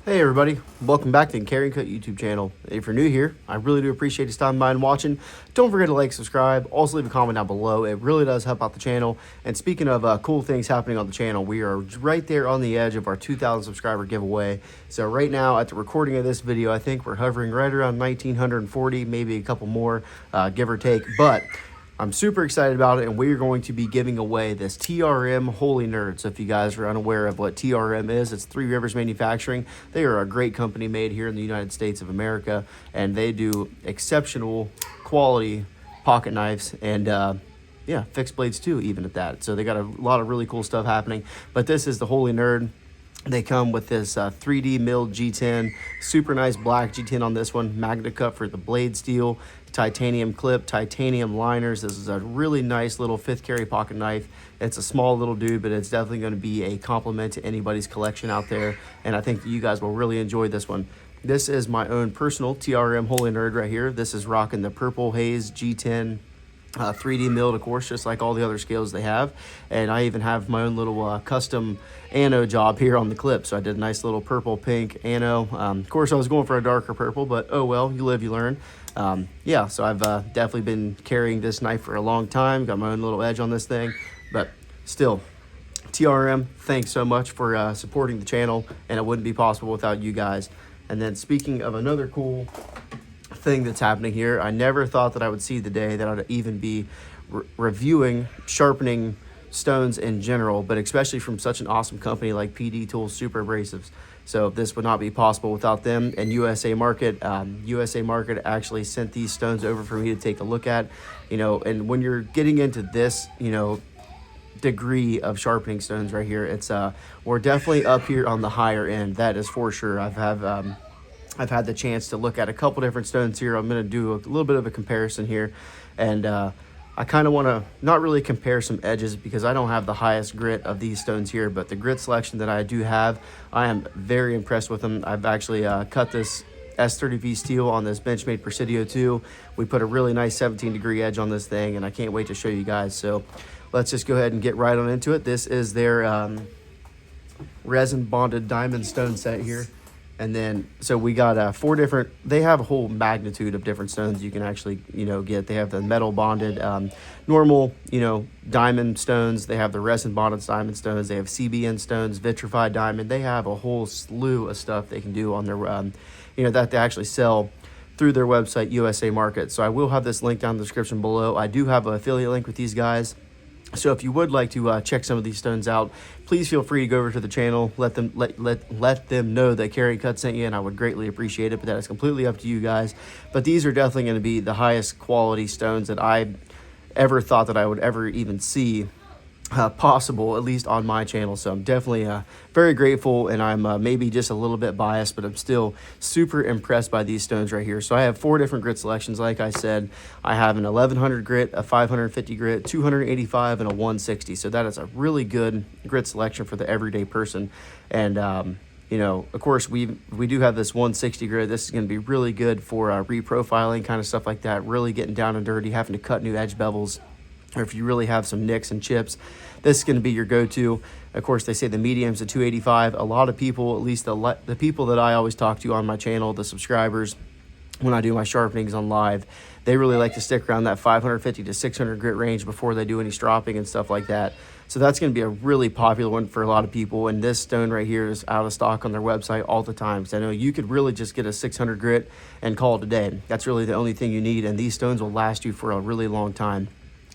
Hey everybody, welcome back to the Carryandcut YouTube channel. If you're new here, I really do appreciate you stopping by and watching. Don't forget to like, subscribe, also leave a comment down below. It really does help out the channel. And speaking of cool things happening on the channel, we are right there on the edge of our 2,000 subscriber giveaway. So right now at the recording of this video, I think we're hovering right around 1,940, maybe a couple more, give or take. But I'm super excited about it, and we're going to be giving away this TRM Holy Nerd. So if you guys are unaware of what TRM is, it's Three Rivers Manufacturing. They are a great company made here in the United States of America, and they do exceptional quality pocket knives and yeah, fixed blades too, even at that. So they got a lot of really cool stuff happening. But this is the Holy Nerd. They come with this 3D milled G10, super nice black G10 on this one, magnet cut for the blade steel, titanium clip, titanium liners. This is a really nice little 5th carry pocket knife. It's a small little dude, but it's definitely going to be a compliment to anybody's collection out there, and I think that you guys will really enjoy this one. This is my own personal TRM Holy Nerd right here. This is rocking the Purple Haze G10. 3D milled, of course, just like all the other scales they have. And I even have my own little custom ano job here on the clip. So I did a nice little purple pink ano. Of course, I was going for a darker purple, but oh well, you live, you learn. Yeah, so I've definitely been carrying this knife for a long time. Got my own little edge on this thing. But still, TRM, thanks so much for supporting the channel. And it wouldn't be possible without you guys. And then speaking of another cool thing that's happening here, I never thought that I would see the day that I'd even be reviewing sharpening stones in general, but especially from such an awesome company like PD Tools Super Abrasives. So this would not be possible without them. And USA Market actually sent these stones over for me to take a look at, you know. And when you're getting into this, you know, degree of sharpening stones right here, it's we're definitely up here on the higher end, that is for sure. I've had the chance to look at a couple different stones here. I'm going to do a little bit of a comparison here, and I kind of want to not really compare some edges because I don't have the highest grit of these stones here, but the grit selection that I do have, I am very impressed with them. I've actually cut this S30V steel on this Benchmade Presidio 2. We put a really nice 17-degree edge on this thing, and I can't wait to show you guys. So let's just go ahead and get right on into it. This is their resin bonded diamond stone set here. And then, so we got 4 different, they have a whole magnitude of different stones you can actually, you know, get. They have the metal bonded, normal, you know, diamond stones. They have the resin bonded diamond stones. They have CBN stones, vitrified diamond. They have a whole slew of stuff they can do on their, you know, that they actually sell through their website, USA Market. So I will have this link down in the description below. I do have an affiliate link with these guys. So if you would like to check some of these stones out, please feel free to go over to the channel. Let them know that Carryandcut sent you, and I would greatly appreciate it. But that is completely up to you guys. But these are definitely going to be the highest quality stones that I ever thought that I would ever even see possible, at least on my channel. So I'm definitely very grateful, and I'm maybe just a little bit biased, but I'm still super impressed by these stones right here. So I have 4 different grit selections. Like I said, I have an 1100 grit, a 550 grit, 285, and a 160. So that is a really good grit selection for the everyday person. And you know, of course, we do have this 160 grit. This is going to be really good for reprofiling, kind of stuff like that, really getting down and dirty, having to cut new edge bevels, or if you really have some nicks and chips, this is going to be your go-to. Of course, they say the medium's a 285. A lot of people, at least the people that I always talk to on my channel, the subscribers, when I do my sharpenings on live, they really like to stick around that 550 to 600 grit range before they do any stropping and stuff like that. So that's going to be a really popular one for a lot of people. And this stone right here is out of stock on their website all the time. Because I know you could really just get a 600 grit and call it a day. That's really the only thing you need. And these stones will last you for a really long time.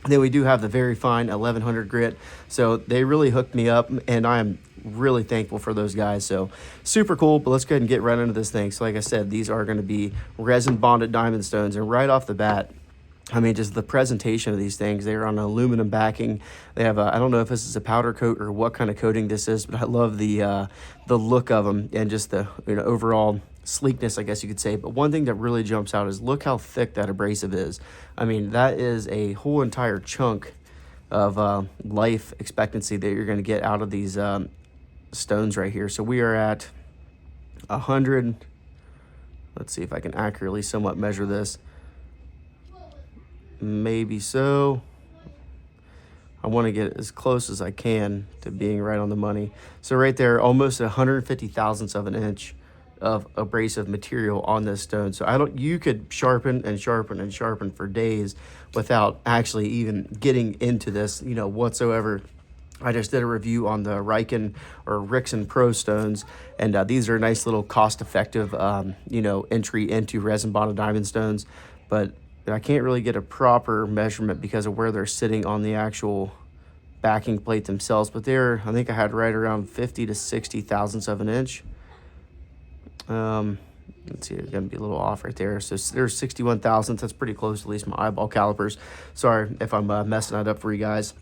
Then we do have the very fine 1100 grit. So they really hooked me up, and I am really thankful for those guys. So super cool. But let's go ahead and get right into this thing. So like I said, these are going to be resin bonded diamond stones, and right off the bat, I mean, just the presentation of these things, they're on aluminum backing. They have I don't know if this is a powder coat or what kind of coating this is, but I love the look of them and just the, you know, overall sleekness, I guess you could say. But one thing that really jumps out is look how thick that abrasive is. I mean, that is a whole entire chunk of life expectancy that you're going to get out of these stones right here. So we are at 100. Let's see if I can accurately somewhat measure this. Maybe so. I want to get as close as I can to being right on the money. So right there, almost 150 thousandths of an inch of abrasive material on this stone. So you could sharpen and sharpen and sharpen for days without actually even getting into this, you know, whatsoever. I just did a review on the Ruixin Pro stones, and these are a nice little cost-effective, you know, entry into resin bonded diamond stones. But I can't really get a proper measurement because of where they're sitting on the actual backing plate themselves. But I think I had right around 50 to 60 thousandths of an inch. Let's see, it's gonna be a little off right there. So there's 61 thousandths. That's pretty close, at least my eyeball calipers. Sorry if I'm messing that up for you guys.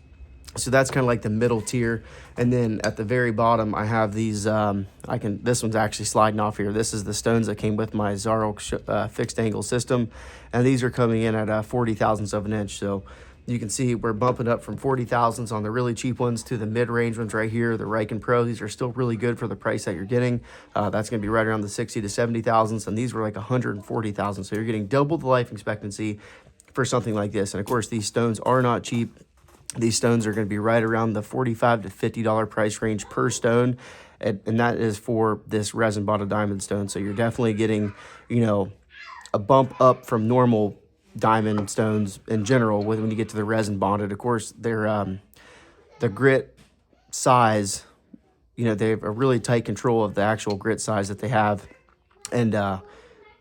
So that's kind of like the middle tier. And then at the very bottom, I have these, this one's actually sliding off here. This is the stones that came with my Xarilk fixed angle system. And these are coming in at 40 thousandths of an inch. So you can see we're bumping up from 40 thousandths on the really cheap ones to the mid-range ones right here, the Ruixin Pro. These are still really good for the price that you're getting. That's going to be right around the 60 to 70 thousandths, and these were like 140 thousandths. So you're getting double the life expectancy for something like this. And of course, these stones are not cheap. These stones are going to be right around the $45 to $50 price range per stone, and that is for this resin bonded diamond stone. So you're definitely getting, you know, a bump up from normal diamond stones in general when you get to the resin bonded. Of course, the grit size, you know, they have a really tight control of the actual grit size that they have, and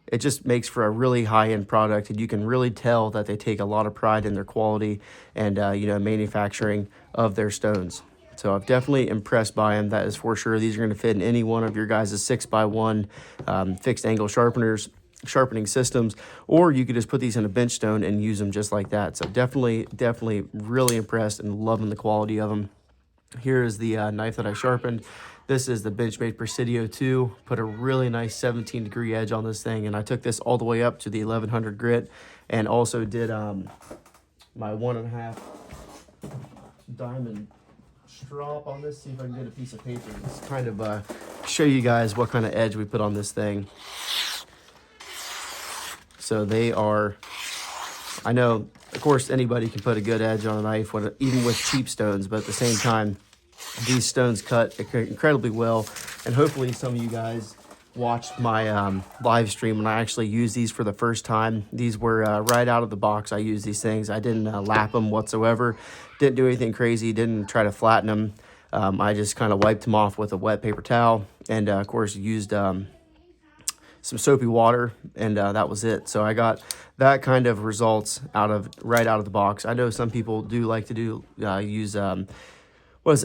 it just makes for a really high-end product, and you can really tell that they take a lot of pride in their quality and you know, manufacturing of their stones. So I'm definitely impressed by them, that is for sure. These are going to fit in any one of your guys' 6x1 fixed angle sharpening systems, or you could just put these in a bench stone and use them just like that. So definitely really impressed and loving the quality of them. Here is the knife that I sharpened. This is the Benchmade Presidio 2. Put a really nice 17-degree edge on this thing, and I took this all the way up to the 1100 grit, and also did my 1.5 diamond strop on this. See if I can get a piece of paper and just kind of show you guys what kind of edge we put on this thing. So they are, I know, of course, anybody can put a good edge on a knife, even with cheap stones, but at the same time, these stones cut incredibly well. And hopefully some of you guys watched my live stream when I actually used these for the first time. These were right out of the box. I used these things. I didn't lap them whatsoever. Didn't do anything crazy. Didn't try to flatten them. I just kind of wiped them off with a wet paper towel, and of course used some soapy water, and that was it. So I got that kind of results right out of the box. I know some people do like to use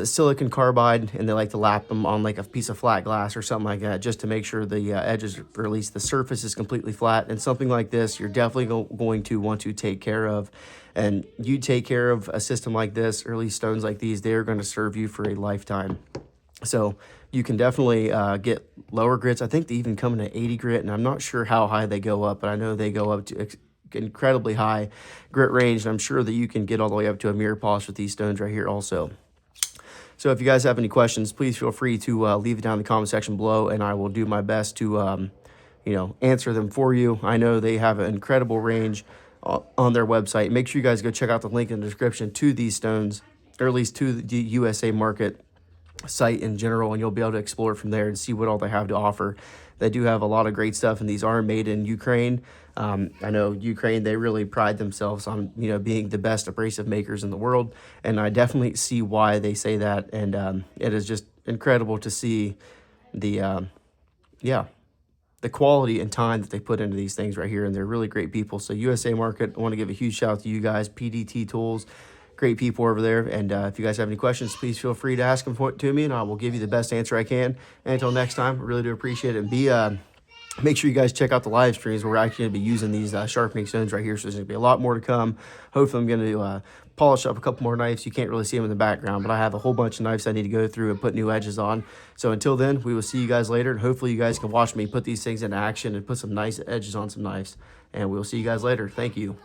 silicon carbide, and they like to lap them on like a piece of flat glass or something like that, just to make sure the edges, or at least the surface, is completely flat. And something like this, you're definitely going to want to take care of. And you take care of a system like this, or at least stones like these, they're going to serve you for a lifetime. So you can definitely get lower grits. I think they even come in at 80 grit, and I'm not sure how high they go up, but I know they go up to incredibly high grit range, and I'm sure that you can get all the way up to a mirror polish with these stones right here also. So if you guys have any questions, please feel free to leave it down in the comment section below, and I will do my best to you know, answer them for you. I know they have an incredible range on their website. Make sure you guys go check out the link in the description to these stones, or at least to the USA market site in general, and you'll be able to explore from there and see what all they have to offer. They do have a lot of great stuff, and these are made in Ukraine. I know Ukraine, they really pride themselves on, you know, being the best abrasive makers in the world, and I definitely see why they say that. And it is just incredible to see the the quality and time that they put into these things right here, and they're really great people. So USA market, I want to give a huge shout out to you guys, PDT Tools. Great people over there. And if you guys have any questions, please feel free to ask them to me, and I will give you the best answer I can. And until next time, I really do appreciate it. And make sure you guys check out the live streams. We're actually going to be using these sharpening stones right here, so there's going to be a lot more to come. Hopefully I'm going to polish up a couple more knives. You can't really see them in the background, but I have a whole bunch of knives I need to go through and put new edges on. So until then, we will see you guys later, and hopefully you guys can watch me put these things into action and put some nice edges on some knives. And we'll see you guys later. Thank you.